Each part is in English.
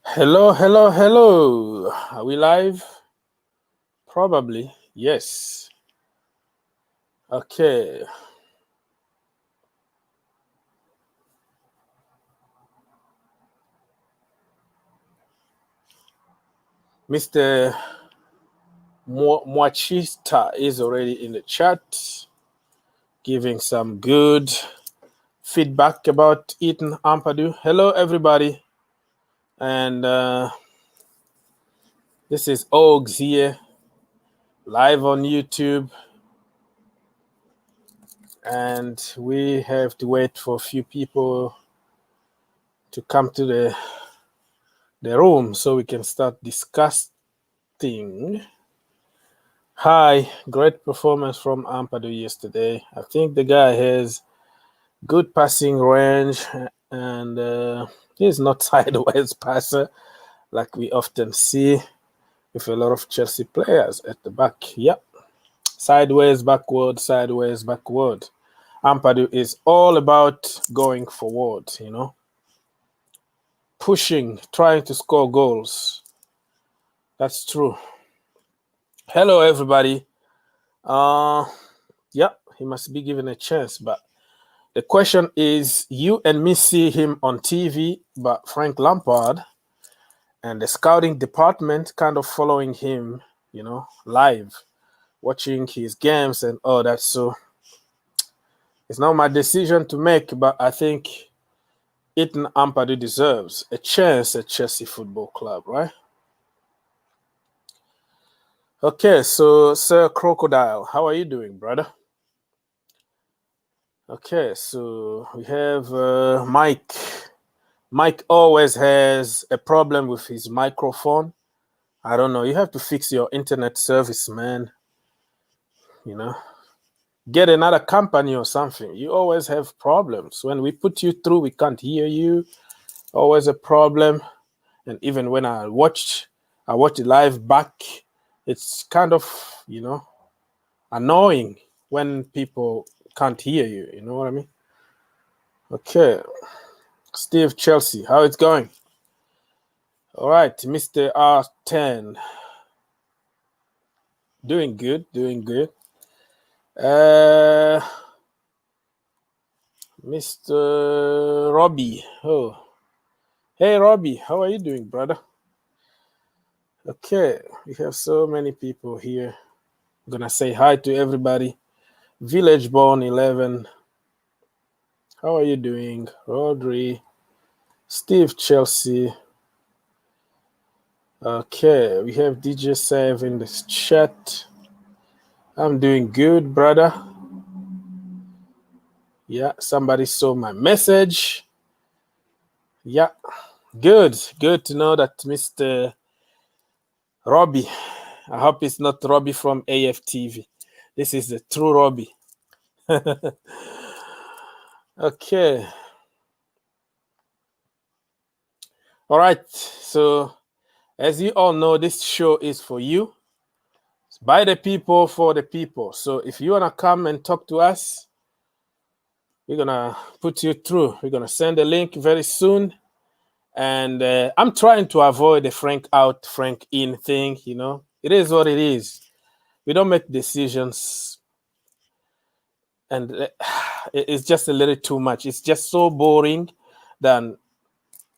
Hello, hello, hello. Are we live? Probably. Yes. Okay. Mr. Mwachista is already in the chat giving some good feedback about Ethan Ampadu. Hello, everybody. And this is Ogs here, live on YouTube. And we have to wait for a few people to come to the room so we can start discussing. Hi, great performance from Ampadu yesterday. I think the guy has good passing range and he's not sideways passer like we often see with a lot of Chelsea players at the back. Yep, sideways, backward, sideways, backward. Ampadu is all about going forward, pushing, trying to score goals. That's true. Hello, everybody. Yeah, he must be given a chance, but the question is, you and me see him on TV, but Frank Lampard and the scouting department kind of following him, live, watching his games and all that. So it's not my decision to make, but I think Ethan Ampadu deserves a chance at Chelsea Football Club, right? Okay, so Sir Crocodile, how are you doing, brother? Okay, so we have Mike. Mike always has a problem with his microphone. I don't know. You have to fix your internet service, man. Get another company or something. You always have problems. When we put you through, we can't hear you. Always a problem. And even when I watch it live back, it's kind of, annoying when people can't hear you. You know what I mean? Okay. Steve Chelsea, how it's going? All right, Mr. R10. Doing good. Mr. Robbie. Oh. Hey, Robbie, how are you doing, brother? Okay, we have so many people here. I'm gonna say hi to everybody. Village Born 11. How are you doing? Rodri. Steve Chelsea. Okay, we have DJ Save in the chat. I'm doing good, brother. Yeah, somebody saw my message. Yeah, good to know that Mr. Robbie. I hope it's not Robbie from AFTV. This is the true Robbie. Okay. All right. So, as you all know, this show is for you. It's by the people, for the people. So, if you want to come and talk to us, we're going to put you through. We're going to send a link very soon. And I'm trying to avoid the Frank out, Frank in thing, It is what it is. We don't make decisions. And it's just a little too much. It's just so boring. Then,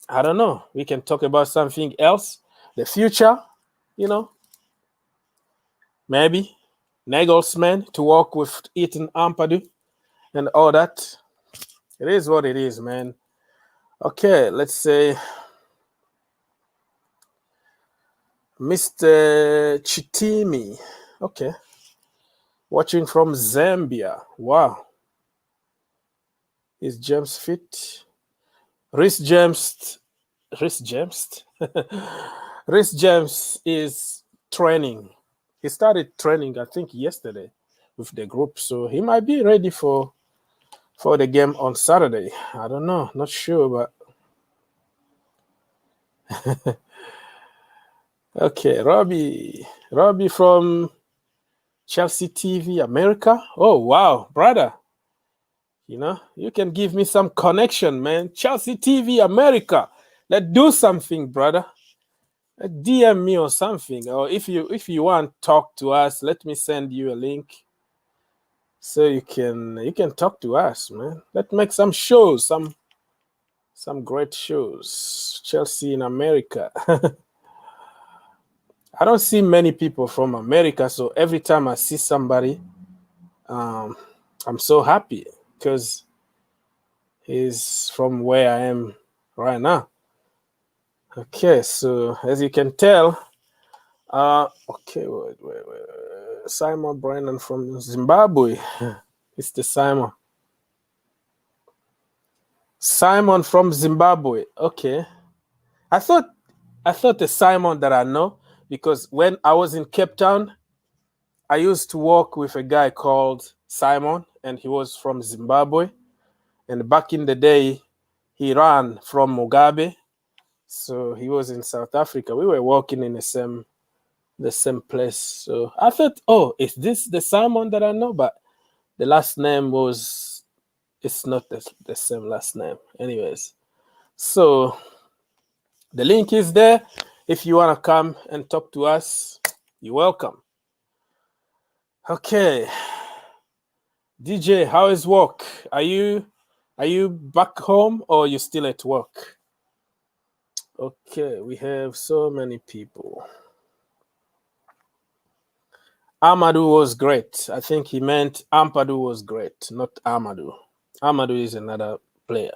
I don't know. We can talk about something else. The future, Maybe. Nagelsmann to work with Ethan Ampadu and all that. It is what it is, man. Okay, let's say Mr. Chitimi. Okay. Watching from Zambia. Wow. Is James fit? Rhys James. Rhys James is training. He started training, I think, yesterday with the group. So he might be ready for the game on Saturday. I don't know. Not sure, but... Okay, Robbie from Chelsea TV America. Oh, wow, brother. You can give me some connection, man. Chelsea TV America. Let's do something, brother. DM me or something, or if you want to talk to us, let me send you a link so you can talk to us, man. Let's make some shows, some great shows. Chelsea in America. I don't see many people from America, so every time I see somebody, I'm so happy because he's from where I am right now. Okay, so as you can tell, okay, wait. Simon Brennan from Zimbabwe. It's the Simon. Simon from Zimbabwe. Okay. I thought the Simon that I know, because when I was in Cape Town, I used to work with a guy called Simon, and he was from Zimbabwe. And back in the day, he ran from Mugabe. So he was in South Africa. We were working in the same place. So I thought, oh, is this the Simon that I know? But the last name it's not the same last name. Anyways, so the link is there. If you want to come and talk to us, you're welcome. Okay. DJ, how is work? Are you back home or you still at work? Okay, we have so many people. Ampadu was great. I think he meant Ampadu was great, not Ampadu. Ampadu is another player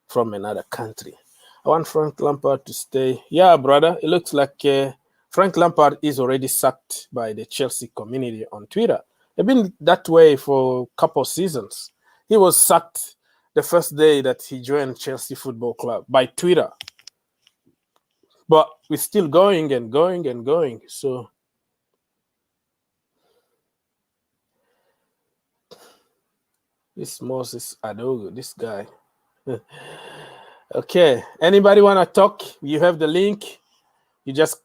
from another country. I want Frank Lampard to stay. Yeah, brother, it looks like Frank Lampard is already sacked by the Chelsea community on Twitter. They've been that way for a couple of seasons. He was sacked the first day that he joined Chelsea Football Club by Twitter. But we're still going and going and going. So this Moses Adogo, this guy. Okay, anybody want to talk? You have the link. You just,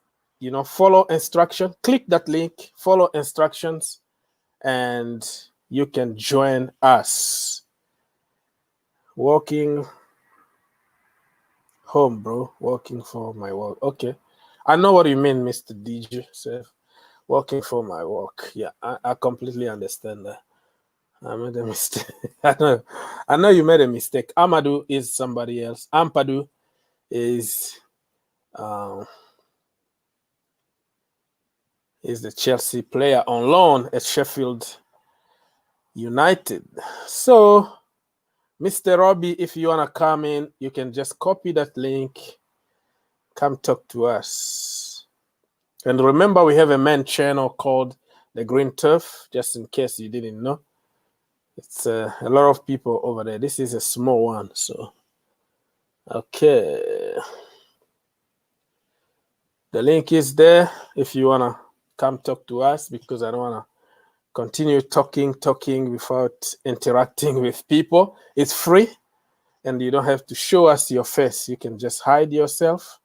follow instruction. Click that link, follow instructions, and you can join us. Walking home, bro. Walking for my work. Okay. I know what you mean, Mr. DJ. So, walking for my work. Yeah, I completely understand that. I made a mistake. I know you made a mistake. Ampadu is somebody else. Ampadu is the Chelsea player on loan at Sheffield United. So, Mr. Robbie, if you want to come in, you can just copy that link. Come talk to us. And remember, we have a main channel called The Green Turf, just in case you didn't know. It's a lot of people over there. This is a small one, so. Okay. The link is there if you want to come talk to us, because I don't want to continue talking without interacting with people. It's free, and you don't have to show us your face. You can just hide yourself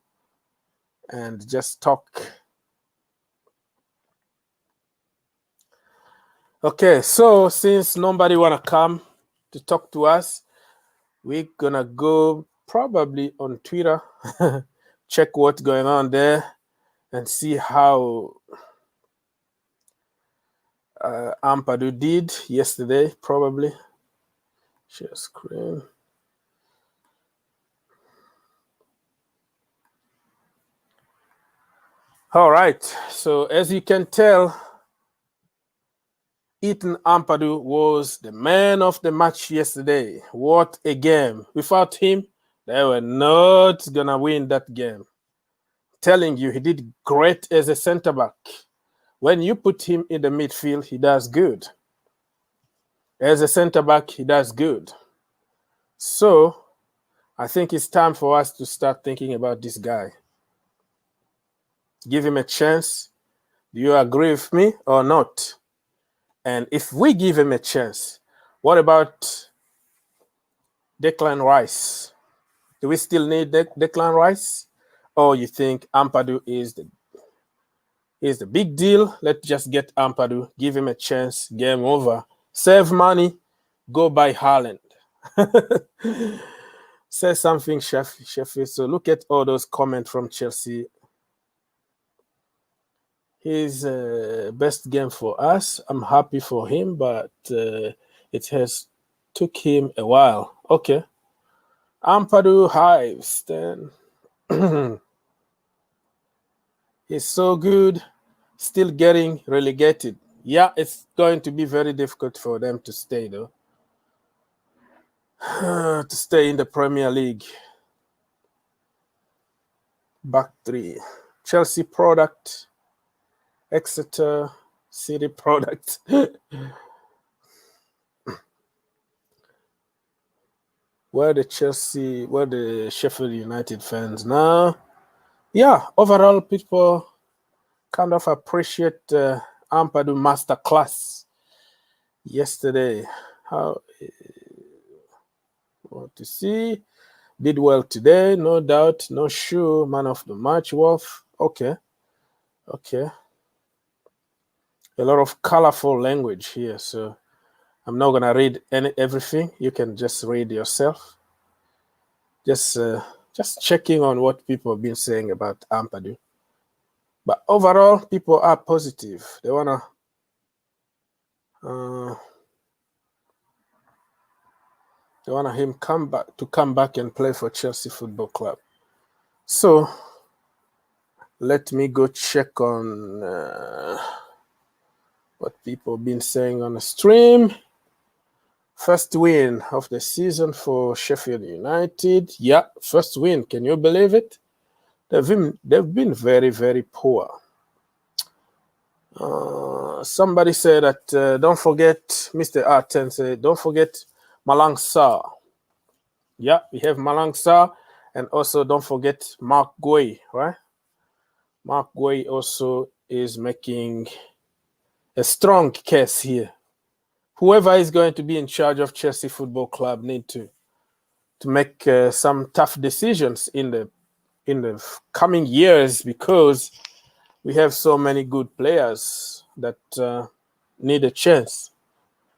and just talk. Okay, so since nobody want to come to talk to us, we're going to go probably on Twitter, check what's going on there, and see how Ampadu did yesterday, probably. Share screen. All right, so as you can tell, Ethan Ampadu was the man of the match yesterday. What a game. Without him, they were not going to win that game. Telling you, he did great as a center back. When you put him in the midfield, he does good. As a center back, he does good. So, I think it's time for us to start thinking about this guy. Give him a chance. Do you agree with me or not? And if we give him a chance, what about Declan Rice? Do we still need Declan Rice? Or you think Ampadu is the big deal? Let's just get Ampadu, give him a chance, game over. Save money, go buy Haaland. Say something, Sheffield. So look at all those comments from Chelsea his best game for us. I'm happy for him, but it has took him a while. Okay. Ampadu Hives, then. He's so good, still getting relegated. Yeah, it's going to be very difficult for them to stay, though. To stay in the Premier League. Back three. Chelsea product. Exeter City product. Where the Sheffield United fans now? Yeah, overall, people kind of appreciate Ampadu Masterclass yesterday. How want to see? Did well today, no doubt. No shoe, man of the match. Wolf. Okay. A lot of colorful language here, so I'm not gonna read everything. You can just read yourself. Just checking on what people have been saying about Ampadu. But overall, people are positive. They wanna him come back and play for Chelsea Football Club. So let me go check on what people have been saying on the stream. First win of the season for Sheffield United. Yeah, first win. Can you believe it? They've been very, very poor. Somebody said that don't forget, Mr. R10 said, don't forget Malang Sarr. Yeah, we have Malang Sarr, and also don't forget Mark Guay, right? Mark Guay also is making a strong case here. Whoever is going to be in charge of Chelsea Football Club need to make some tough decisions in the coming years, because we have so many good players that need a chance.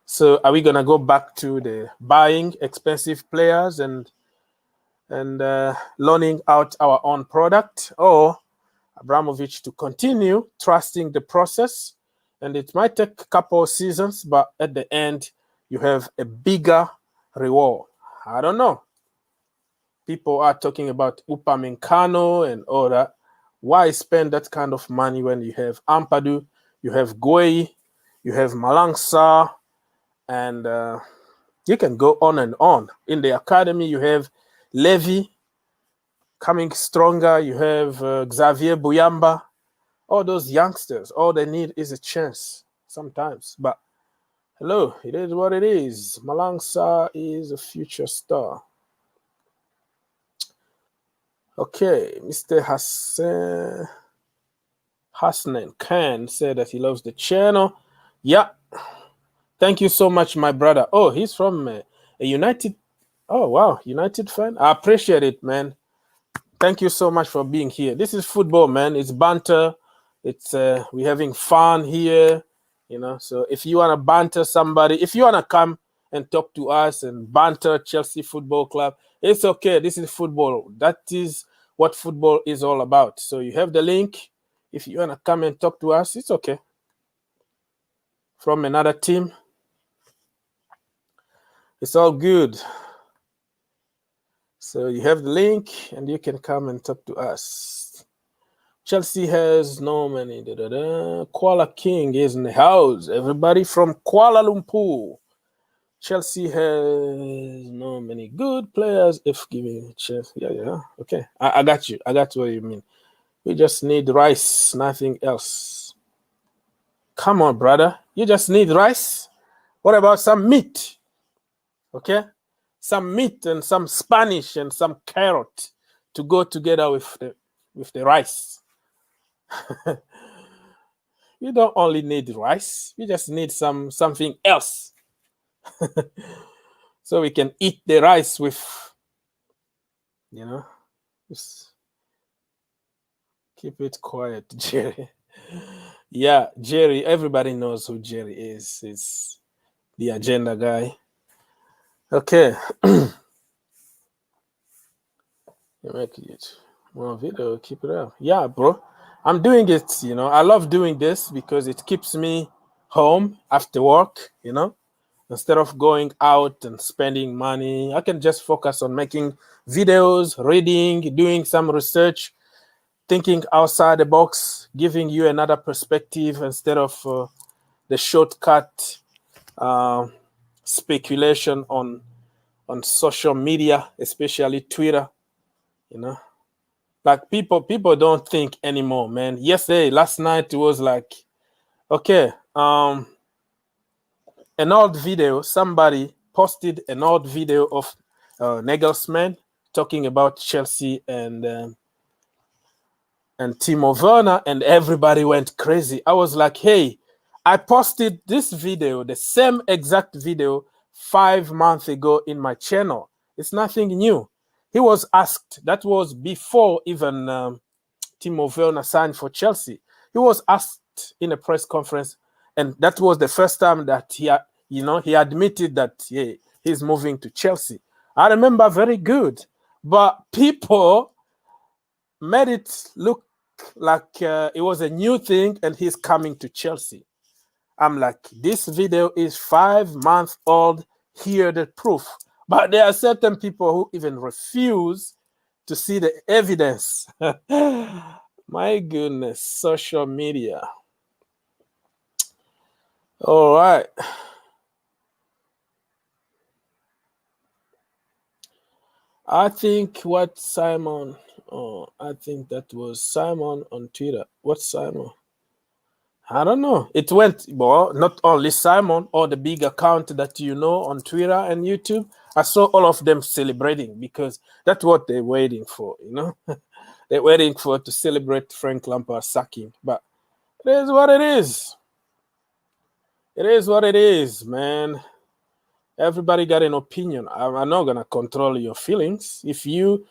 So are we going to go back to the buying expensive players and loaning out our own product, or Abramovich to continue trusting the process? And it might take a couple of seasons, but at the end, you have a bigger reward. I don't know. People are talking about Upamecano and all that. Why spend that kind of money when you have Ampadu, you have Guay, you have Malang Sarr, and you can go on and on. In the academy, you have Levy coming stronger. You have Xavier Buyamba. All those youngsters, all they need is a chance sometimes. But hello, it is what it is. Malang Sarr is a future star. Okay, Mr. Hasnan Khan said that he loves the channel. Yeah. Thank you so much, my brother. Oh, he's from a United. Oh, wow. United fan. I appreciate it, man. Thank you so much for being here. This is football, man. It's banter. It's we're having fun here, you know. So if you want to banter somebody, if you want to come and talk to us and banter Chelsea Football Club, it's okay. This is football. That is what football is all about. So you have the link. If you want to come and talk to us, it's okay. From another team, it's all good. So you have the link and you can come and talk to us. Chelsea has no money. Kuala King is in the house. Everybody from Kuala Lumpur. Chelsea has no many good players if giving a chance. Yeah. Okay. I got you. I got what you mean. We just need rice, nothing else. Come on, brother. You just need rice? What about some meat? Okay? Some meat and some Spanish and some carrot to go together with the rice. You don't only need rice. You just need something else. So we can eat the rice with, you know. Just keep it quiet, Jerry. Yeah, Jerry. Everybody knows who Jerry is. It's the agenda guy. Okay. You make it more video. Keep it up. Yeah, bro. I'm doing it, you know. I love doing this because it keeps me home after work, you know. Instead of going out and spending money, I can just focus on making videos, reading, doing some research, thinking outside the box, giving you another perspective instead of the shortcut uh, speculation on social media, especially Twitter. You know, like people don't think anymore, man. Yesterday, last night, it was like, okay, an old video. Somebody posted an old video of Nagelsmann talking about Chelsea and Timo Werner, and everybody went crazy. I was like, hey, I posted this video, the same exact video, 5 months ago in my channel. It's nothing new. He was asked, that was before even Timo Werner signed for Chelsea. He was asked in a press conference, and that was the first time that he admitted that he's moving to Chelsea. I remember very good, but people made it look like it was a new thing and he's coming to Chelsea. I'm like, this video is 5 months old. Here the proof. But there are certain people who even refuse to see the evidence. My goodness, social media. All right. I think what Simon, I think that was Simon on Twitter. What Simon? I don't know. It went, well, not only Simon or the big account that you know on Twitter and YouTube. I saw all of them celebrating because that's what they're waiting for, you know? They're waiting for to celebrate Frank Lampard sacking. But it is what it is. It is what it is, man. Everybody got an opinion. I'm not gonna control your feelings. If you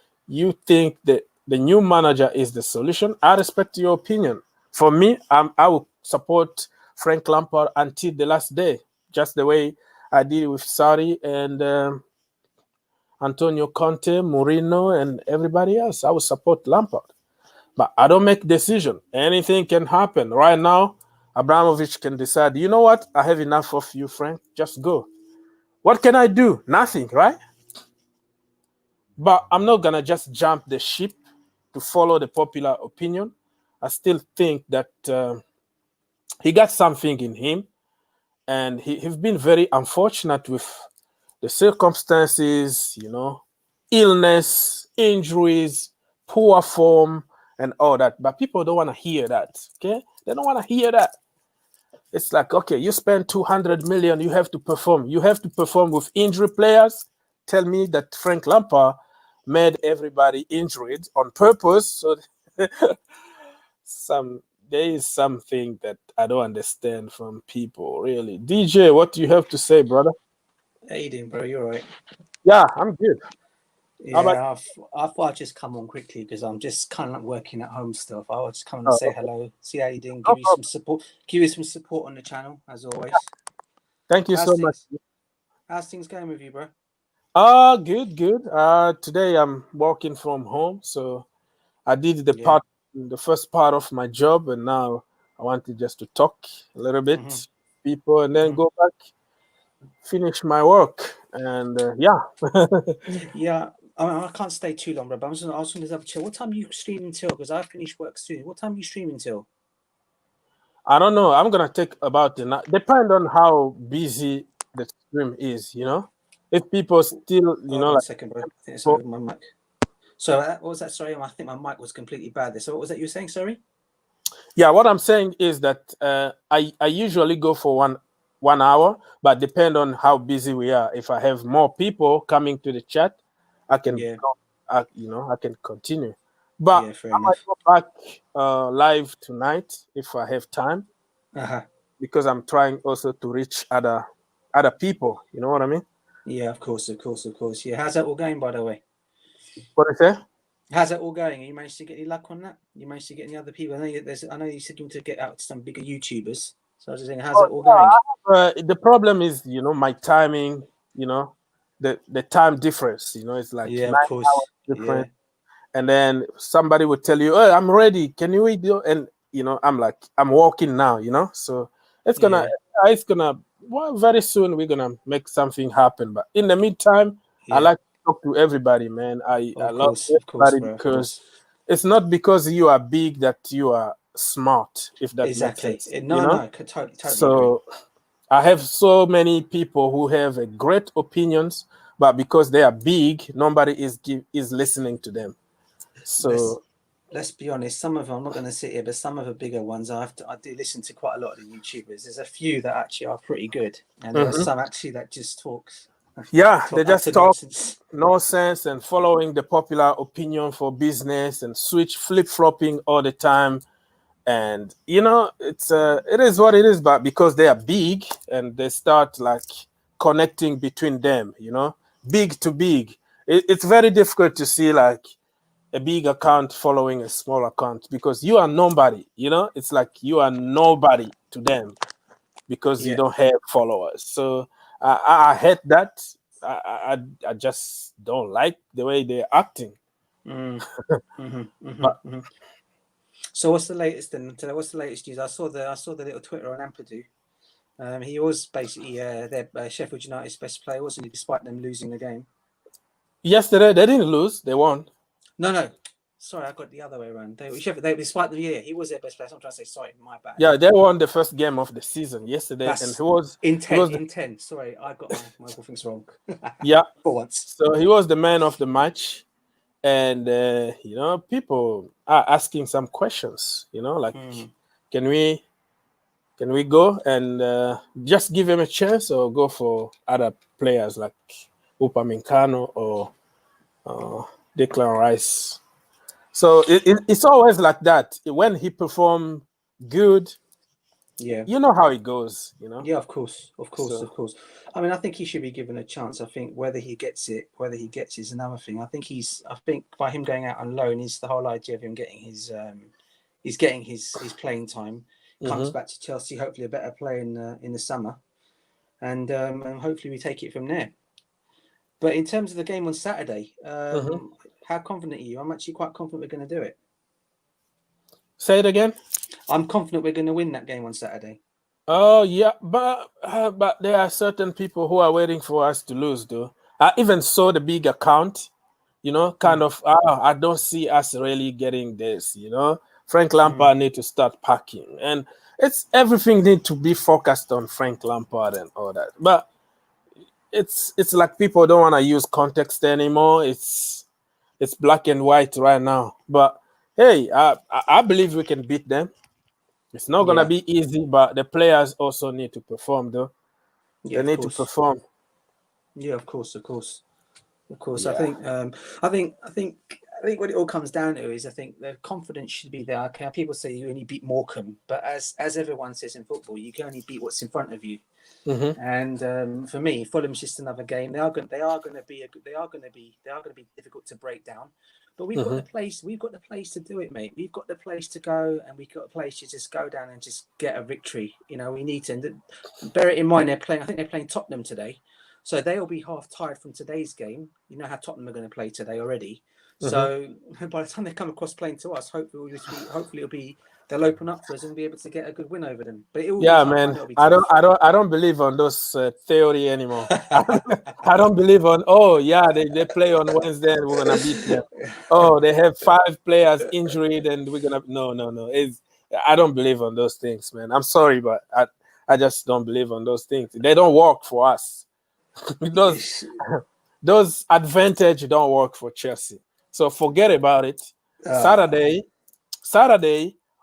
think that the new manager is the solution, I respect your opinion. For me, I will support Frank Lampard until the last day, just the way I did with Sarri and Antonio Conte, Mourinho, and everybody else. I will support Lampard, but I don't make decision. Anything can happen. Right now, Abramovich can decide. You know what? I have enough of you, Frank. Just go. What can I do? Nothing, right? But I'm not gonna just jump the ship to follow the popular opinion. I still think that he got something in him, and he's been very unfortunate with the circumstances, you know, illness, injuries, poor form, and all that. But people don't want to hear that. Okay, they don't want to hear that. It's like, okay, you spend 200 million, you have to perform. You have to perform with injury players. Tell me that Frank Lampard made everybody injured on purpose. So there is something that I don't understand from people, really. DJ, what do you have to say, brother? How you doing, bro? You all right? Yeah, I'm good. Yeah, I thought I'd just come on quickly because I'm just kind of like working at home stuff. I was just coming to say hello, see how you doing, give you some support, on the channel as always. Thank you so much. How's things going with you, bro? Good. Today I'm working from home, so I did the first part of my job, and now I wanted just to talk a little bit, people, and then go back, finish my work, and yeah. Yeah, I can't stay too long, bro. But I was going to double check. What time are you streaming till? Because I finish work soon. What time are you streaming till? I don't know. I'm gonna take about the night. Depend on how busy the stream is, you know. If people still, you know, Hold on like a second, bro. I think it's over my mic. So what was that? Sorry, I think my mic was completely bad there. So what was that you were saying? Sorry. Yeah, what I'm saying is that I usually go for 1 hour, but depend on how busy we are. If I have more people coming to the chat, I can I can continue. But fair I might enough. go back live tonight if I have time, because I'm trying also to reach other people. You know what I mean? Yeah, of course. Yeah, how's that all going, by the way? What I say? How's that all going? You managed to get any luck on that? You managed to get any other people? I know you said you want to get out to some bigger YouTubers. So I was just saying, how's it all going? The problem is, you know, my timing. You know, the time difference. You know, it's like 9 hours difference. and then somebody would tell you, "Oh, I'm ready. Can you eat?" And I'm like, I'm walking now. So it's gonna, well, very soon we're gonna make something happen. But in the meantime, I like to talk to everybody, man. I love Of course, everybody bro, of because course. it's not because you are big that you are smart, if that makes Exactly. sense. No, totally agree. So I have so many people who have a great opinions, but because they are big, nobody is listening to them. So let's be honest. Some of them, I'm not going to sit here, but some of the bigger ones, I do listen to quite a lot of the YouTubers. There's a few that actually are pretty good, and there are some actually that just they just utter talk nonsense. nonsense and following the popular opinion for business and flip-flopping all the time. And it is what it is, but because they are big and they start like connecting between them, big to big, it's very difficult to see like a big account following a small account because you are nobody. It's like you are nobody to them because you Yeah. don't have followers. So I hate that. I just don't like the way they're acting. But So what's the latest then? What's the latest news? I saw the little Twitter on Ampadu. He was basically their Sheffield United's best player, wasn't he? Despite them losing the game. yesterday they didn't lose; they won. No. Sorry, I got the other way around. Despite the year, he was their best player. I'm trying to say, sorry, my bad. Yeah, they won the first game of the season yesterday, and he was in 10. he was In 10. Sorry, I got my things wrong. yeah. For once. So he was the man of the match, and people are asking some questions. Like, can we go and just give him a chance, or go for other players like Upamecano or Declan Rice? So it's always like that. When he perform good, Yeah. you know how it goes. Yeah, of course. So, I mean, I think he should be given a chance. I think whether he gets it is another thing. I think by him going out on loan is the whole idea of him getting his playing time. Comes back to Chelsea, hopefully a better player in the summer, and hopefully we take it from there. But in terms of the game on Saturday, how confident are you? I'm actually quite confident we're going to do it. Say it again. I'm confident we're going to win that game on Saturday. Oh yeah, but there are certain people who are waiting for us to lose, though. I even saw the big account, kind of. I don't see us really getting this. Frank Lampard need to start packing, and it's everything need to be focused on Frank Lampard and all that. But it's like people don't want to use context anymore. It's black and white right now. But hey, I believe we can beat them. It's not gonna be easy, but the players also need to perform, though. Yeah, They need to perform. Yeah, of course. Yeah. I think what it all comes down to is I think the confidence should be there. Okay, people say you only beat Morecambe, but as everyone says in football, you can only beat what's in front of you. And for me, Fulham's just another game. They are going to be difficult to break down. But we've got the place. We've got the place to do it, mate. We've got the place to go, and we've got a place to just go down and just get a victory. We need to. And bear it in mind, I think they're playing Tottenham today, so they'll be half tired from today's game. You know how Tottenham are going to play today already. So by the time they come across playing to us, hopefully they'll open up for us and be able to get a good win over them. But it will be tough, man. I don't believe on those theory anymore. I don't believe on they play on Wednesday and we're gonna beat them. Oh, they have 5 players injured and we're gonna no. I don't believe on those things, man. I'm sorry, but I just don't believe on those things. They don't work for us. those advantage don't work for Chelsea. So forget about it. Saturday,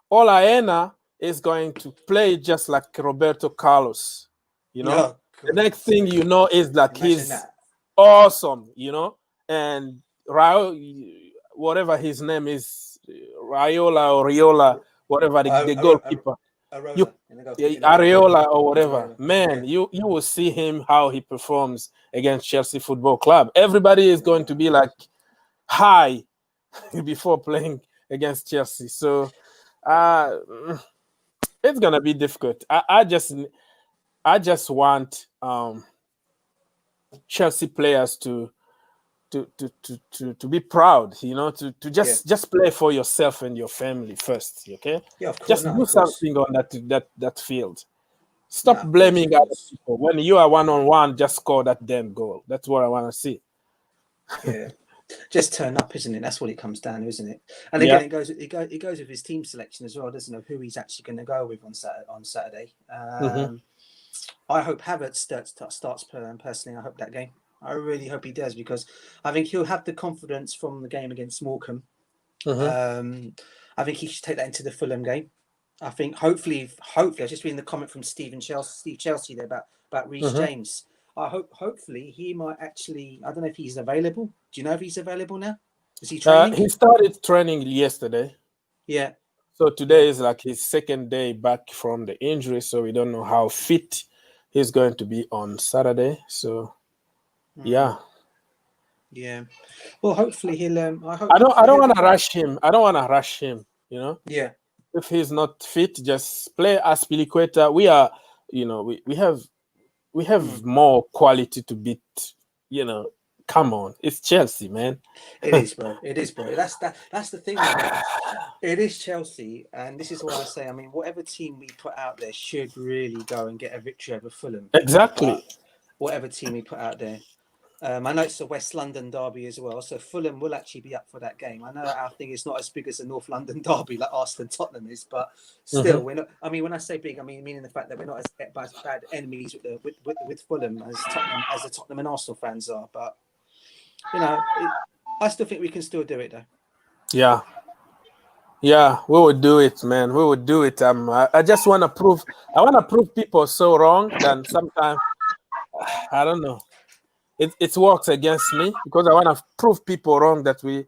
Olaena is going to play just like Roberto Carlos. The next thing you know is that he's awesome, and whatever his name is, Raiola or Riola, whatever the goalkeeper. Areola or whatever, man, you will see him how he performs against Chelsea Football Club. Everybody is going to be like high before playing against Chelsea. So it's gonna be difficult. I just want Chelsea players to to be proud, to just play for yourself and your family first. Okay, Yeah, of course. just No, do of course. something on that field. Stop No, blaming of other course. people. When you are 1-on-1, just score that damn goal. That's what I want to see. Yeah, just turn up, isn't it? That's what it comes down to, isn't it? And Yeah. again, it goes with his team selection as well, doesn't it? Who he's actually going to go with on Saturday. I hope Havertz starts personally. I hope that game. I really hope he does, because I think he'll have the confidence from the game against Morecambe. I think he should take that into the Fulham game. I think hopefully, I was just reading the comment from Steve Chelsea there about Rhys James. Hopefully he might actually. I don't know if he's available. Do you know if he's available now? Is he training? He started training yesterday. Yeah. So today is like his second day back from the injury. So we don't know how fit he's going to be on Saturday. So yeah. Yeah. Well, hopefully he'll. I don't want to rush him. I don't want to rush him. Yeah. If he's not fit, just play Aspilicueta. We are, we have more quality to beat. Come on, it's Chelsea, man. It is, bro. That's the thing, man. It is Chelsea, and this is why I say, I mean, whatever team we put out there should really go and get a victory over Fulham. Exactly. Whatever team we put out there. I know it's a West London derby as well, so Fulham will actually be up for that game. I know our thing is not as big as the North London derby like Arsenal and Tottenham is, but still, we're not. I mean, when I say big, I mean the fact that we're not as bad enemies with Fulham as the Tottenham and Arsenal fans are. But I still think we can still do it, though. Yeah, we would do it, man. We would do it. I just want to prove. I want to prove people so wrong. Then sometimes I don't know. It works against me because I want to prove people wrong that we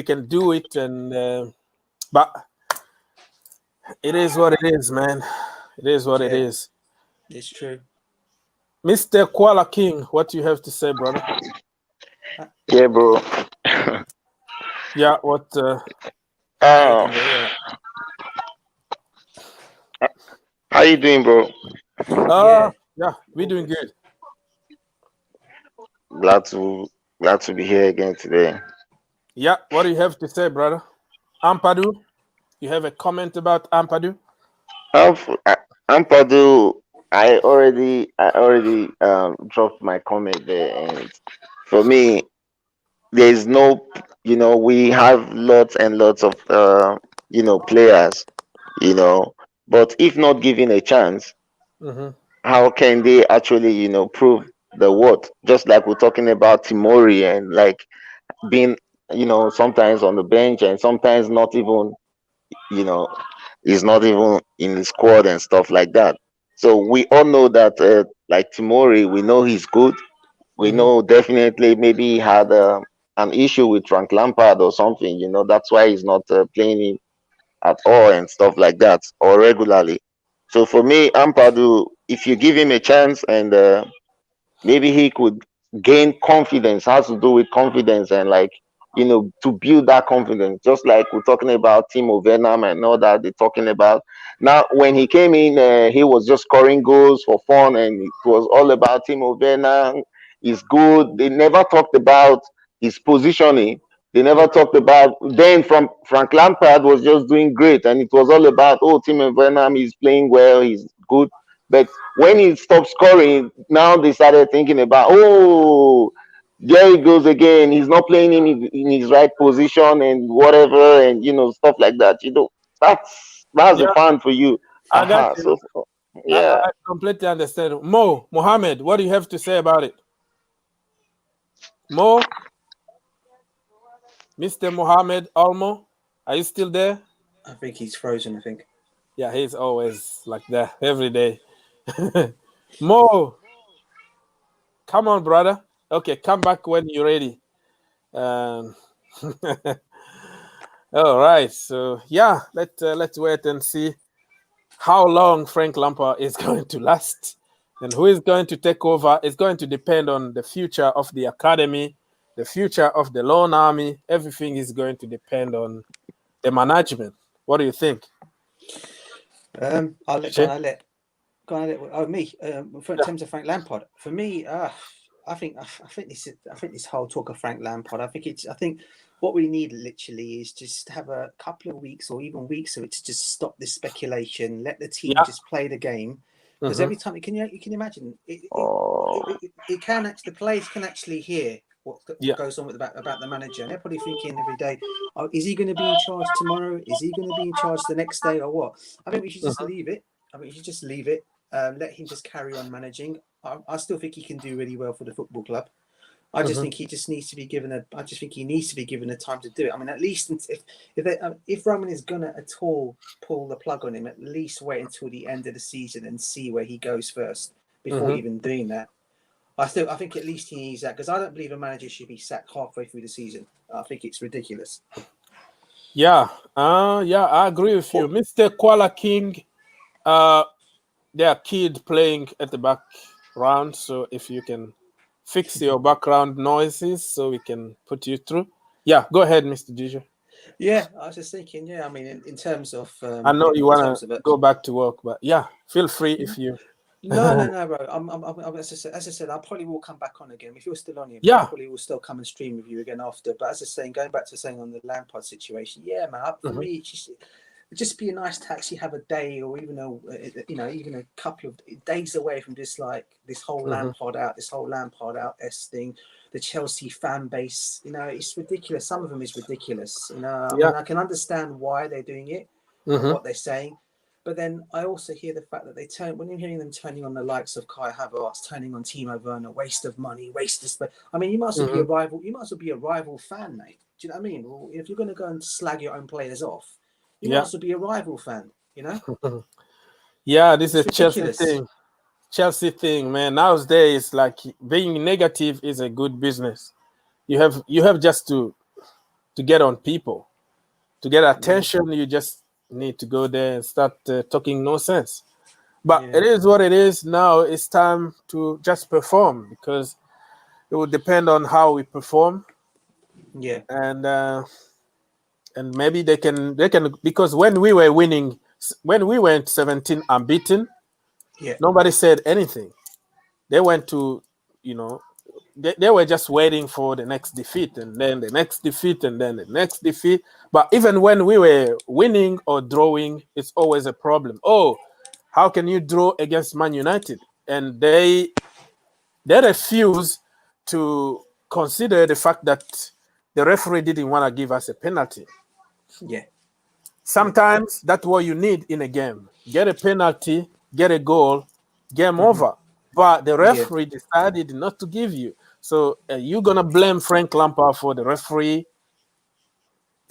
can do it, and but it is what it is, man. It is what it is. It's true. Mr. Kuala King, what do you have to say, brother? Yeah, bro. Yeah, what? How you doing, bro? Yeah, we're doing good. Glad to be here again today. Yeah, what do you have to say, brother? Ampadu, you have a comment about Ampadu? Ampadu, I already dropped my comment there, and for me, there's no, we have lots and lots of players, but if not given a chance, how can they actually prove the what? Just like we're talking about Timori, and like being sometimes on the bench and sometimes not even he's not even in the squad and stuff like that. So we all know that like Timori, we know he's good. We know definitely maybe he had an issue with Frank Lampard or something. That's why he's not playing him at all and stuff like that, or regularly. So for me, Ampadu, if you give him a chance and maybe he could gain confidence, has to do with confidence and like to build that confidence, just like we're talking about Timo Werner and all that they're talking about. Now when he came in, he was just scoring goals for fun and it was all about Timo Werner is good. They never talked about his positioning. They never talked about then from Frank Lampard was just doing great and it was all about Timo Werner is playing well, he's good. But when he stopped scoring, now they started thinking about, there he goes again. He's not playing in his right position and whatever, and stuff like that. That's the fun for you. I got you. So, yeah. I completely understand. Mohammed, what do you have to say about it? Mr. Mohammed Almo, are you still there? I think he's frozen, I think. Yeah, he's always like that every day. Mo, come on, brother. Okay, come back when you're ready. All right. So yeah, let's wait and see how long Frank Lampard is going to last, and who is going to take over. It's going to depend on the future of the academy, the future of the loan army. Everything is going to depend on the management. What do you think? I'll let me. In terms of Frank Lampard, for me, I think this whole talk of Frank Lampard. I think what we need literally is just have a couple of weeks or even weeks of it to just stop this speculation. Let the team Yeah. just play the game, because every time you can imagine Oh, it can actually, the players can actually hear what Yeah. goes on about the manager, and they're probably thinking every day, oh, is he going to be in charge tomorrow? Is he going to be in charge the next day or what? I think we should just leave it. Let him just carry on managing. I still think he can do really well for the football club. I just think he just needs to be given I just think he needs to be given the time to do it. I mean, at least if Roman is gonna at all pull the plug on him, at least wait until the end of the season and see where he goes first before even doing that. I think at least he needs that, because I don't believe a manager should be sacked halfway through the season. I think it's ridiculous. Yeah. I agree with you, Mr. Kuala King. Their kid playing at the background, so if you can fix your background noises so we can put you through. Yeah, go ahead, Mr. DJ. Yeah, I was just thinking. Yeah, I mean, in terms of, I know you want to it. go back to work, but yeah, feel free if you. No, bro. As I said, I probably will come back on again. If you're still on here, Yeah. I probably will still come and stream with you again after. But as I was saying, going back to saying on the Lampard situation, yeah, man. For me, it'd just be nice to actually have a day, or even a couple of days away from just like this whole Lampard out thing. The Chelsea fan base, it's ridiculous. Some of them is ridiculous. I mean, I can understand why they're doing it and what they're saying. But then I also hear the fact that when you're hearing them turning on the likes of Kai Havertz, turning on Timo Werner, waste of money, waste of space. I mean, you might as well be a rival. You might as well be a rival fan, mate. Do you know what I mean? Well, if you're going to go and slag your own players off, you might as well be a rival fan. Yeah, this is a ridiculous. Chelsea thing, man. Nowadays, like, being negative is a good business. You have just to get on people, to get attention. You just need to go there and start talking nonsense. But it is what it is. Now it's time to just perform, because it will depend on how we perform. Yeah. And maybe they can because when we were winning, when we went 17 unbeaten, nobody said anything. They went to, they were just waiting for the next defeat, and then the next defeat, and then the next defeat. But even when we were winning or drawing, it's always a problem. Oh, how can you draw against Man United? And they refuse to consider the fact that the referee didn't want to give us a penalty. Yeah. Sometimes that's what you need in a game. Get a penalty, get a goal, game over. But the referee decided not to give you. So you're going to blame Frank Lampard for the referee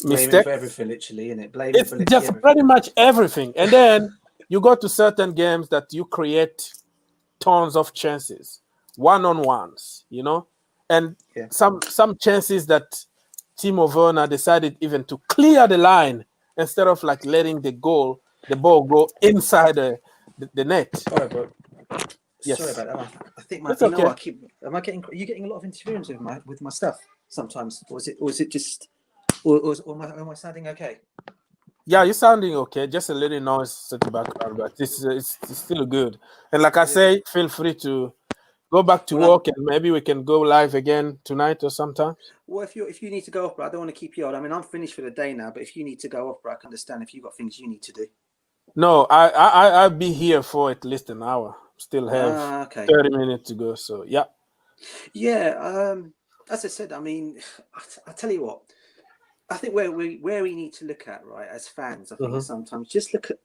mistake? Blame him for everything, literally, isn't it? Blame him for just everything. pretty much everything. And then you go to certain games that you create tons of chances, one-on-ones, and some chances that Timo Werner decided even to clear the line instead of like letting the ball go inside the net. Sorry, bro. Yes. Sorry about that one. I think It's okay. are you getting a lot of interference with my stuff sometimes? Or is it just, or am I sounding okay? Yeah, you're sounding okay. Just a little noise at the background, but it's still good. And like I say, feel free to go back to work, and maybe we can go live again tonight or sometime. Well, if you need to go off, bro, I don't want to keep you on. I mean, I'm finished for the day now, but if you need to go off, bro, I can understand if you've got things you need to do. No, I'll be here for at least an hour. Still have 30 minutes to go. So yeah. Yeah. As I said, I mean, I tell you what, I think where we need to look at, right, as fans, I think sometimes just look at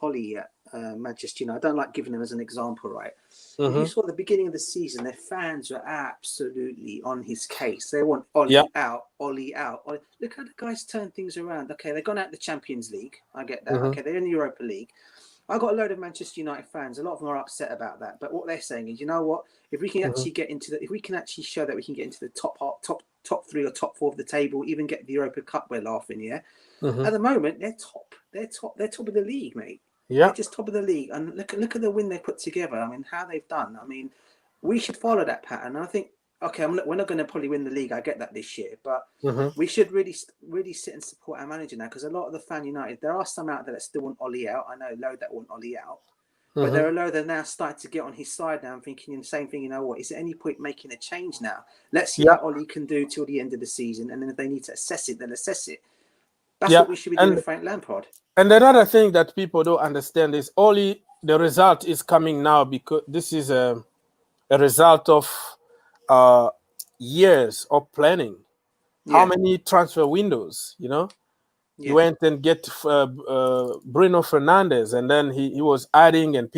Ollie at Manchester United. I don't like giving them as an example, right? If you saw at the beginning of the season, their fans were absolutely on his case. They want Ollie out, Ollie out. Look how the guys turn things around. Okay, they've gone out the Champions League. I get that. Okay, they're in the Europa League. I got a load of Manchester United fans. A lot of them are upset about that. But what they're saying is, you know what? If we can actually if we can actually show that we can get into the top 3 or top 4 of the table, even get the Europa Cup, we're laughing. Yeah. At the moment, they're top. They're top of the league, mate. Yeah. They're just top of the league. And look at the win they put together. I mean, how they've done. I mean, we should follow that pattern. And I think, okay, we're not going to probably win the league. I get that this year, but we should really sit and support our manager now, because a lot of the fan United, there are some out there that still want Ollie out. I know a load that want Ollie out. But there are a lot that are now starting to get on his side now. I'm thinking the same thing. You know what? Is there any point making a change now? Let's see how Ollie can do till the end of the season, and then if they need to assess it, then assess it. That's what we should be doing with Frank Lampard. And another thing that people don't understand is only the result is coming now because this is a result of years of planning. How many transfer windows, He went and get Bruno Fernandes, and then he was adding, and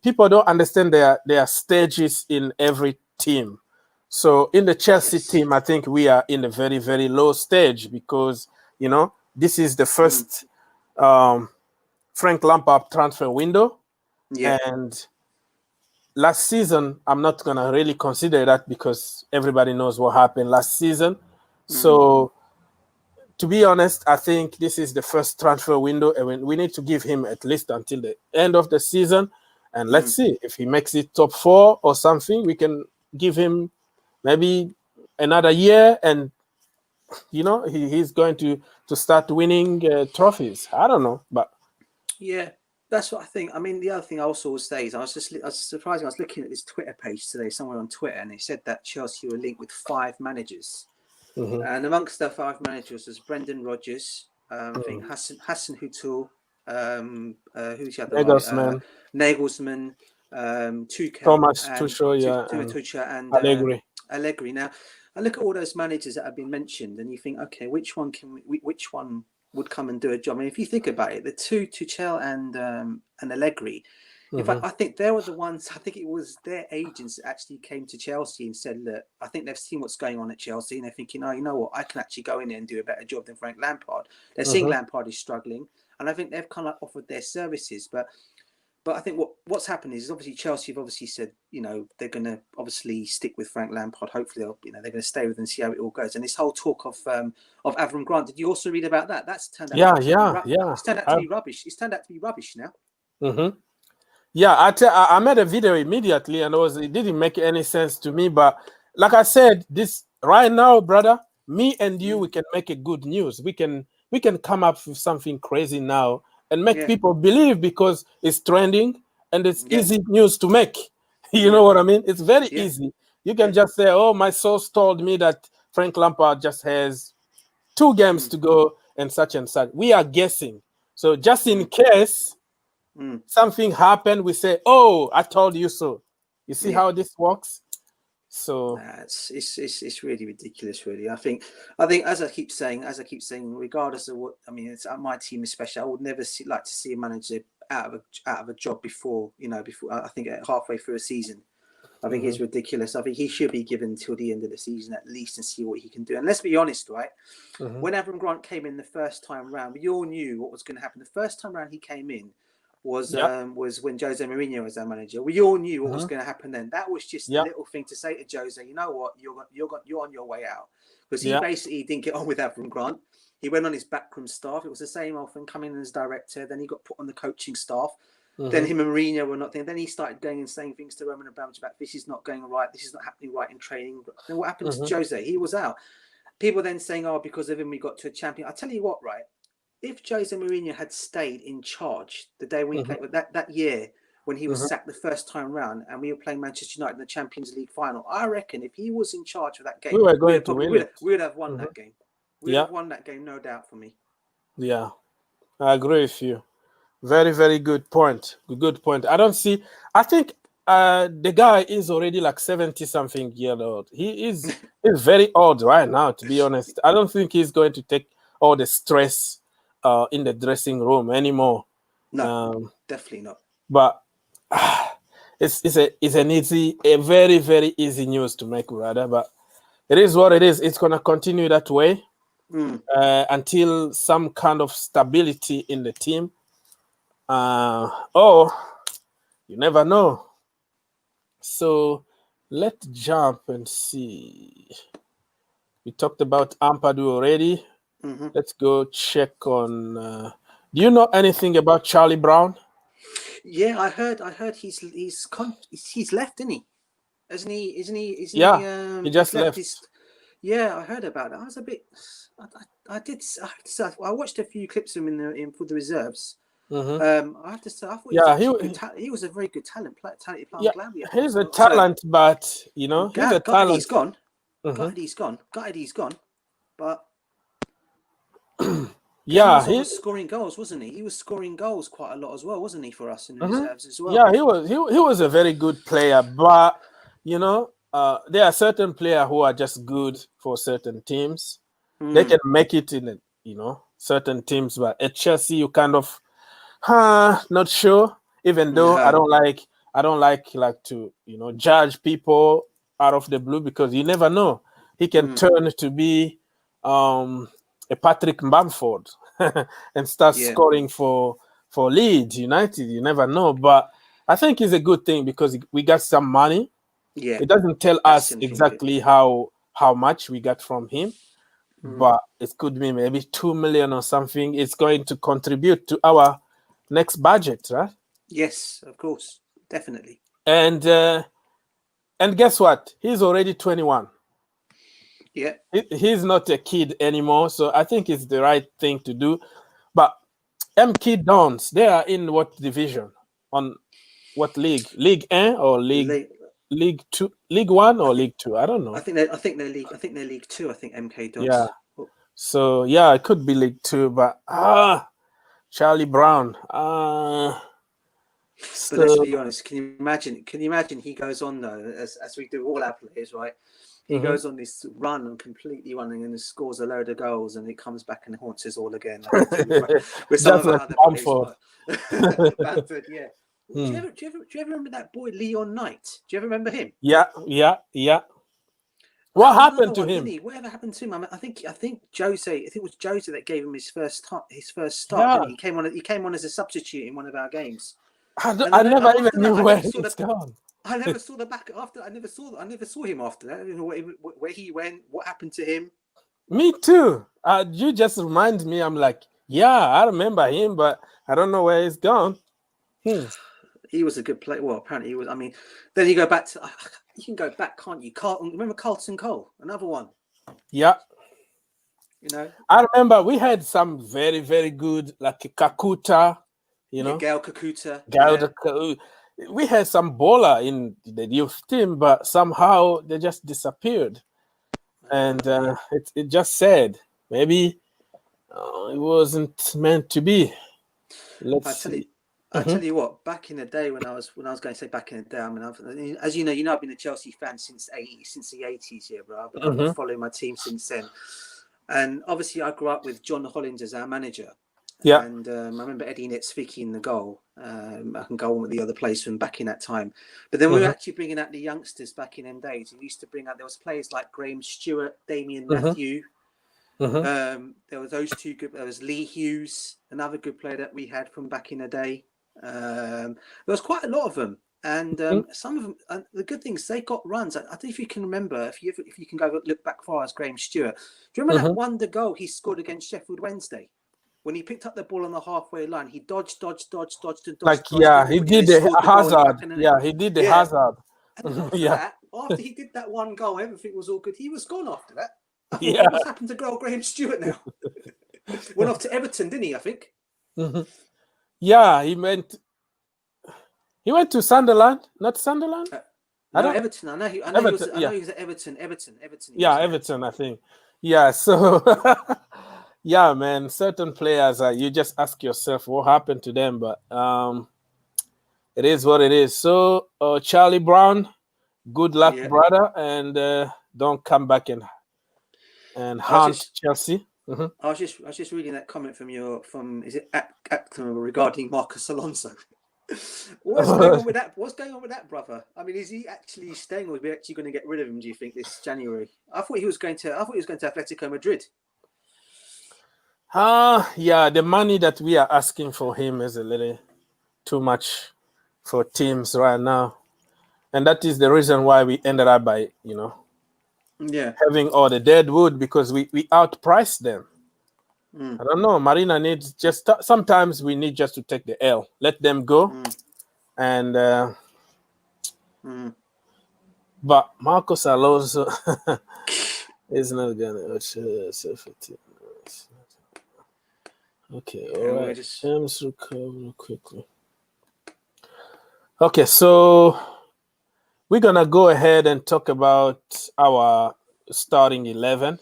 people don't understand there are stages in every team. So in the Chelsea team, I think we are in a very, very low stage because, this is the first Frank Lampard transfer window. And last season, I'm not going to really consider that because everybody knows what happened last season. So to be honest, I think this is the first transfer window, and we need to give him at least until the end of the season. And let's see if he makes it top 4 or something. We can give him maybe another year, and he's going to start winning trophies. I don't know, but that's what I think. I mean, the other thing I also will say is I was surprised. I was looking at this Twitter page today, somewhere on Twitter, and they said that Chelsea were linked with 5 managers. And amongst the 5 managers was Brendan Rodgers, I think Hassan Hutul, who's the other Nagelsmann, Tuchel, Thomas Tuchel, Tuchel, and Allegri. Now, I look at all those managers that have been mentioned, and you think, okay, which one would come and do a job? I mean, if you think about it, the two Tuchel and Allegri. In fact, I think they were the ones, I think it was their agents that actually came to Chelsea and said, look, I think they've seen what's going on at Chelsea and they're thinking, oh, you know what, I can actually go in there and do a better job than Frank Lampard. They're seeing Lampard is struggling, and I think they've kind of offered their services. But I think what's happened is obviously Chelsea have obviously said, they're going to obviously stick with Frank Lampard. Hopefully, they're going to stay with him and see how it all goes. And this whole talk of Avram Grant, did you also read about that? That's turned out It's turned out to be rubbish. It's turned out to be rubbish now. Yeah, I made a video immediately, and it didn't make any sense to me. But like I said, this right now, brother, me and you, we can make a good news. We can come up with something crazy now and make people believe because it's trending and it's easy news to make. You know what I mean? It's very easy. You can just say, "Oh, my source told me that Frank Lampard just has 2 games to go and such and such." We are guessing. So just in case something happened, we say, "Oh, I told you so." You see how this works? So it's really ridiculous, really. I think as I keep saying, regardless of what it's my team especially, I would never like to see a manager out of a job before I think halfway through a season. I think it's ridiculous. I think he should be given till the end of the season at least and see what he can do. And let's be honest, right? When Avram Grant came in the first time round, we all knew what was going to happen. The first time round he came in was when Jose Mourinho was our manager. We all knew what was going to happen then. That was just a little thing to say to Jose, you know what, you're on your way out. Because he basically didn't get on with Avram Grant. He went on his backroom staff. It was the same old thing, coming in as director. Then he got put on the coaching staff. Then him and Mourinho were not there. Then he started going and saying things to Roman Abramovich about this is not going right. This is not happening right in training. Then what happened to Jose? He was out. People then saying, oh, because of him, we got to a champion. I tell you what, right? If Jose Mourinho had stayed in charge the day we played that year when he was sacked the first time round and we were playing Manchester United in the Champions League final, I reckon if he was in charge of that game, we would have won that game. We would have won that game, no doubt, for me. Yeah, I agree with you. Very, very good point. Good point. I think the guy is already like 70-something years old. He's very old right now, to be honest. I don't think he's going to take all the stress in the dressing room anymore. No, definitely not. But it's a very, very easy news to make, brother. But it is what it is. It's gonna continue that way until some kind of stability in the team. You never know. So let's jump and see. We talked about Ampadu already. Let's go check on. Do you know anything about Charlie Brown? Yeah, I heard he's left, didn't he? Isn't he? He just left. I heard about that. I was a bit. I watched a few clips of him for the reserves. I have to say, I thought he was a very good talented player on Glamby. He's a talent, but he's a talent. He's gone. He's gone. But he was scoring goals, wasn't he? He was scoring goals quite a lot as well, wasn't he, for us in the reserves as well? Yeah, he was a very good player, but there are certain players who are just good for certain teams. They can make it in certain teams, but at Chelsea you kind of not sure. Even though I don't like to judge people out of the blue, because you never know. He can turn to be a Patrick Bamford and start scoring for Leeds United. You never know, but I think it's a good thing because we got some money. Yeah, it doesn't tell us exactly how much we got from him, but it could be maybe 2 million or something. It's going to contribute to our next budget, right? Yes, of course, definitely. And guess what? He's already 21. Yeah, he's not a kid anymore, so I think it's the right thing to do. But MK Dons, they are in what division? On what league? League 1 or League 2? League 1 or League 2? I don't know. I think they're League 2. I think MK Dons. Yeah. So it could be League 2, but Charlie Brown. But let's be honest. Can you imagine he goes on though, as we do all our players, right? He goes on this run and completely running and scores a load of goals, and he comes back and haunts us all again. With some of our other players. Bamford, yeah. Do you ever remember that boy Leon Knight? Do you ever remember him? Yeah. What happened to him? Whatever happened to him? I think Jose. I think it was Jose that gave him his first start. Yeah. He came on as a substitute in one of our games. I never even knew where he was gone. I never saw the back after. I never saw him after that. I don't know where he went. What happened to him? Me too. You just remind me. I'm like, I remember him, but I don't know where he's gone. He was a good player. Well, apparently he was. I mean, then you go back to. You can go back, can't you? Remember Carlton Cole, another one. Yeah. I remember we had some very, very good, like Kakuta. Gail Kakuta. We had some baller in the youth team, but somehow they just disappeared. And it just said maybe it wasn't meant to be. I tell you what, back in the day when I was going to say back in the day, I mean, as you know, I've been a Chelsea fan since the 80s, bro. I've been following my team since then. And obviously I grew up with John Hollins as our manager. Yeah. And I remember Eddie Nitzvicki in the goal. I can go on with the other players from back in that time. But then we were actually bringing out the youngsters back in them days. We used to bring out, there was players like Graham Stewart, Damien Matthew. There were those two good. There was Lee Hughes, another good player that we had from back in the day. There was quite a lot of them. And some of them, the good things, they got runs. I don't know if you can remember, if you can go look back far as Graham Stewart. Do you remember that wonder goal he scored against Sheffield Wednesday? When he picked up the ball on the halfway line, he dodged. He did the hazard. He did the hazard. And after he did that one goal, everything was all good. He was gone after that. What's happened to Graham Stewart now? Went off to Everton, didn't he? I think. Yeah, he went to Sunderland, not Sunderland. Everton. I know he was at Everton. Everton. I think. Yeah. So. Yeah, man. Certain players, you just ask yourself what happened to them, but it is what it is. So, Charlie Brown, good luck, brother, and don't come back and haunt Chelsea. I was just reading that comment from is it Acton regarding Marcus Alonso? What's going on with that, brother? I mean, is he actually staying, or are we actually going to get rid of him? Do you think this January? I thought he was going to Atletico Madrid. The money that we are asking for him is a little too much for teams right now. And that is the reason why we ended up by, having all the dead wood, because we outpriced them. I don't know. Marina needs sometimes we need just to take the L, let them go. And, but Marcos Alonso is not going to. Okay, And all we're right. just James recover quickly. Okay, so we're gonna go ahead and talk about our starting 11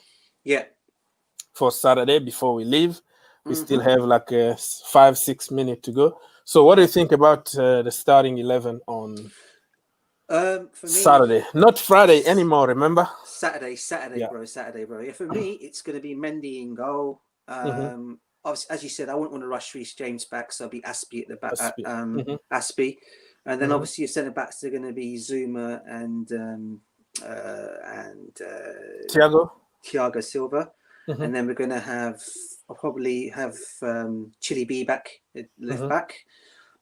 for Saturday before we leave. We still have like 5-6 minutes to go. So, what do you think about the starting 11 on for Saturday? me, Not Friday anymore. Remember? Saturday, Yeah. bro. Yeah, for me, it's going to be Mendy in goal. Obviously, as you said, I wouldn't want to rush Rhys James back, so I'll be Aspie at the back. Aspie, and then obviously your centre backs are going to be Zuma and Thiago Silva, and then we're going to have I'll probably have Chili B back at left back.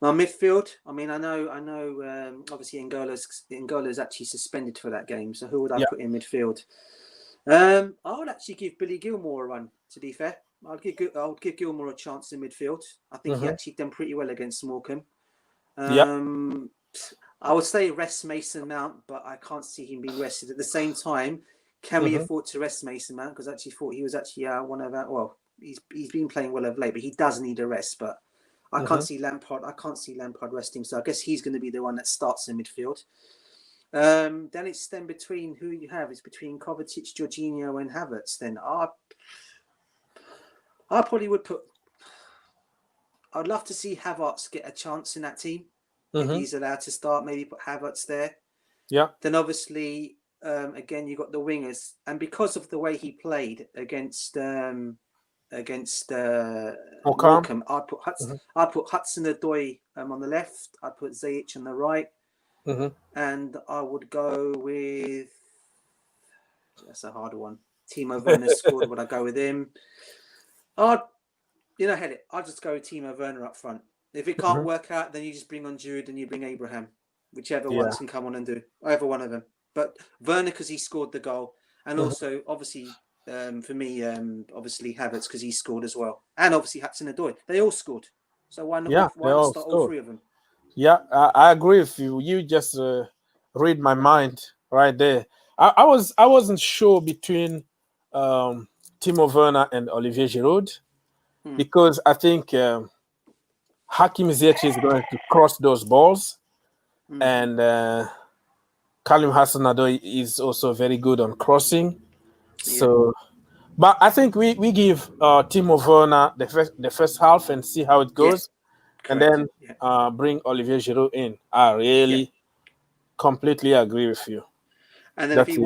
My midfield, I mean, I know. Obviously, N'Golo's actually suspended for that game. So who would I put in midfield? I would actually give Billy Gilmore a run. To be fair, I would give Gilmore a chance in midfield. I think he actually done pretty well against Morecambe. I would say rest Mason Mount, but I can't see him being rested. At the same time, can we afford to rest Mason Mount? Because I actually thought he was actually one of our. Well, he's been playing well of late, but he does need a rest. But I can't see Lampard. I can't see Lampard resting. So I guess he's going to be the one that starts in midfield. Then it's between who you have. It's between Kovacic, Jorginho, and Havertz. Then I probably would put. I'd love to see Havertz get a chance in that team. If he's allowed to start, maybe put Havertz there. Yeah. Then obviously, again, you got the wingers, and because of the way he played against Morecambe, I put Hudson-Odoi on the left. I put Zajic on the right, and I would go with. That's a hard one. Timo Werner scored. Would I go with him? I'll just go with Timo Werner up front. If it can't work out, then you just bring on Jude and you bring Abraham, whichever one can come on and do, either one of them. But Werner because he scored the goal, and also obviously for me, obviously Havertz because he scored as well, and obviously Hudson-Odoi. They all scored, so why not start all three of them? Yeah, I agree with you. You just read my mind right there. I wasn't sure between Timo Werner and Olivier Giroud because I think Hakim Ziyech is going to cross those balls, and Kalim Hudson-Odoi is also very good on crossing. So, but I think we give Timo Werner the first half and see how it goes, and then bring Olivier Giroud in. I really completely agree with you. And then if he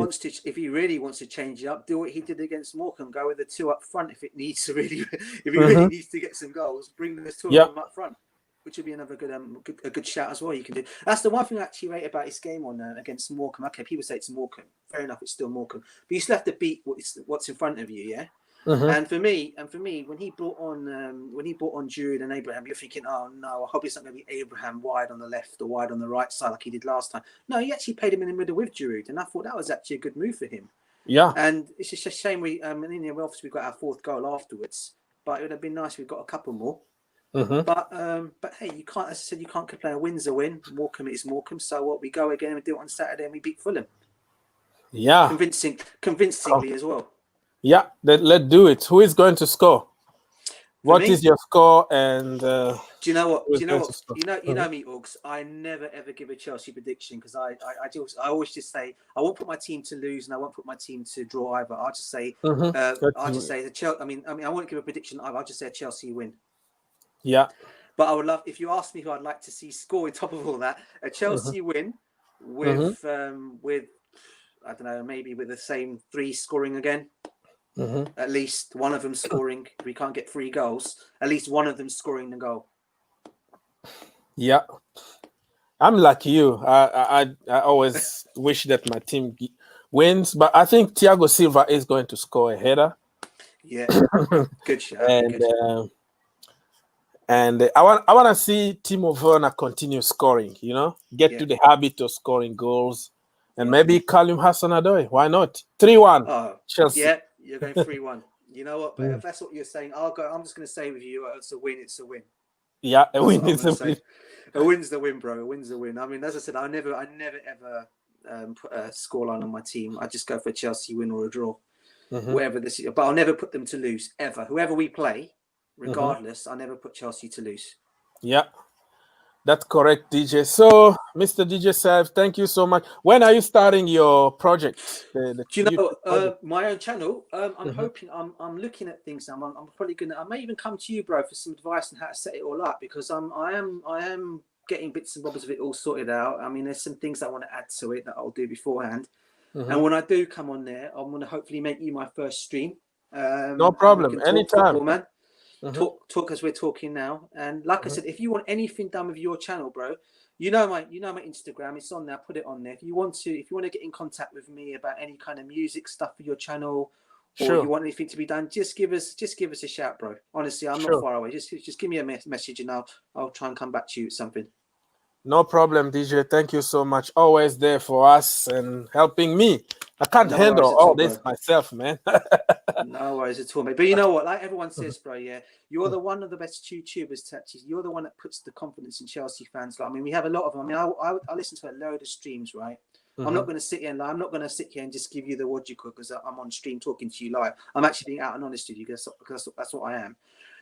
really wants to change it up, do what he did against Morecambe. Go with the two up front if it needs to really. If he really needs to get some goals, bring the two of them up front, which would be another good shout as well. You can do. That's the one thing I actually rate about his game on against Morecambe. Okay, people say it's Morecambe. Fair enough, it's still Morecambe, but you still have to beat what's in front of you. Yeah. And for me, when he brought on Jude and Abraham, you're thinking, oh no, I hope it's not going to be Abraham wide on the left or wide on the right side like he did last time. No, he actually played him in the middle with Jude, and I thought that was actually a good move for him. Yeah. And it's just a shame obviously we got our fourth goal afterwards, but it would have been nice if we got a couple more. But hey, you can't. As I said, you can't complain. A win's a win. Morecambe is Morecambe. So what? We go again and do it on Saturday, and we beat Fulham. Yeah, convincingly as well. Yeah, let's do it. Who is going to score? What is your score? And do you know what? You know me, Uggs. I never ever give a Chelsea prediction because I always just say I won't put my team to lose and I won't put my team to draw either. I'll just say the Chelsea. I mean, I won't give a prediction either. I'll just say a Chelsea win. Yeah, but I would love if you ask me who I'd like to see score on top of all that, a Chelsea win with I don't know, maybe with the same three scoring again. At least one of them scoring. If we can't get 3 goals, at least one of them scoring the goal. Yeah, I'm like you. I always wish that my team wins, but I think Thiago Silva is going to score a header. Yeah, good shot. And I want to see Timo Werner continue scoring. Get to the habit of scoring goals, and maybe Kalim Hudson-Odoi. Why not? 3-1. Chelsea. Yeah, you're going 3-1. You know what? But if that's what you're saying, I'm just going to say with you, it's a win. It's a win. Yeah, a win is a win. A win's the win, bro. A win's the win. I mean, as I said, I never ever put a scoreline on my team. I just go for a Chelsea win or a draw, whatever this is. But I'll never put them to lose ever. Whoever we play, regardless. I never put Chelsea to lose. Yeah, that's correct, DJ. So, Mr. DJ Saif, thank you so much. When are you starting your project? Do you know YouTube project? my own channel? I'm hoping. I'm looking at things now. I'm probably gonna. I may even come to you, bro, for some advice on how to set it all up, because I am getting bits and bobs of it all sorted out. I mean, there's some things I want to add to it that I'll do beforehand. And when I do come on there, I'm going to hopefully make you my first stream. No problem. Anytime. Football, man. Talk as we're talking now. And like I said, if you want anything done with your channel, bro, you know my Instagram. It's on there. Put it on there. If you want to get in contact with me about any kind of music stuff for your channel, or you want anything to be done, just give us a shout, bro. Honestly, I'm not far away. Just give me a message, and I'll try and come back to you with something. No problem, DJ. Thank you so much. Always there for us and helping me. I can't handle all this myself, man. No worries at all, mate. But you know what? Like everyone says, bro, yeah, you're the one of the best YouTubers to actually. You're the one that puts the confidence in Chelsea fans. Like, I mean, we have a lot of them. I mean, I listen to a load of streams, right? I'm not going to sit here and lie. I'm not going to sit here and just give you the what you could because I'm on stream talking to you live. I'm actually being out and honest with you because that's what I am.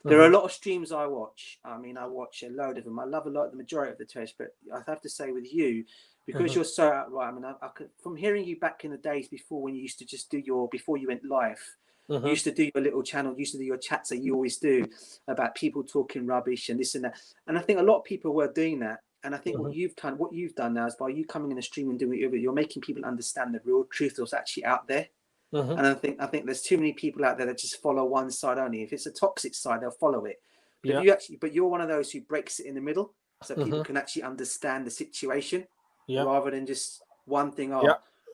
There are a lot of streams I watch. I mean, I watch a load of them. I love a lot of the majority of the tests, but I have to say with you, because you're so outright. I mean, I could, from hearing you back in the days before when you used to just do before you went live, you used to do your little channel, you used to do your chats that you always do about people talking rubbish and this and that. And I think a lot of people were doing that. And I think what you've done now is by you coming in a stream and doing it, you're making people understand the real truth that's actually out there. And I think there's too many people out there that just follow one side only. If it's a toxic side, they'll follow it. But you're one of those who breaks it in the middle, so people can actually understand the situation rather than just one thing.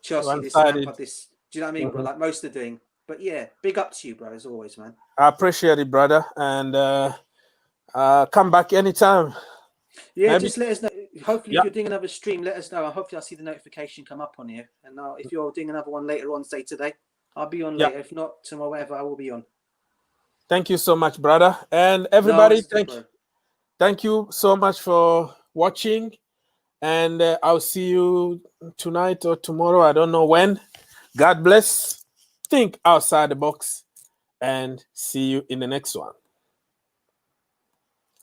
Chelsea this, Lampard this. Do you know what I mean? Bro? Like most are doing. But yeah, big up to you, bro, as always, man. I appreciate it, brother, and come back anytime. Yeah, just let us know. Hopefully, if you're doing another stream, let us know. Hopefully, I'll see the notification come up on here. And if you're doing another one later on, say today, I'll be on later. If not, tomorrow, whatever, I will be on. Thank you so much, brother. And everybody, thank you so much for watching. And I'll see you tonight or tomorrow. I don't know when. God bless. Think outside the box. And see you in the next one.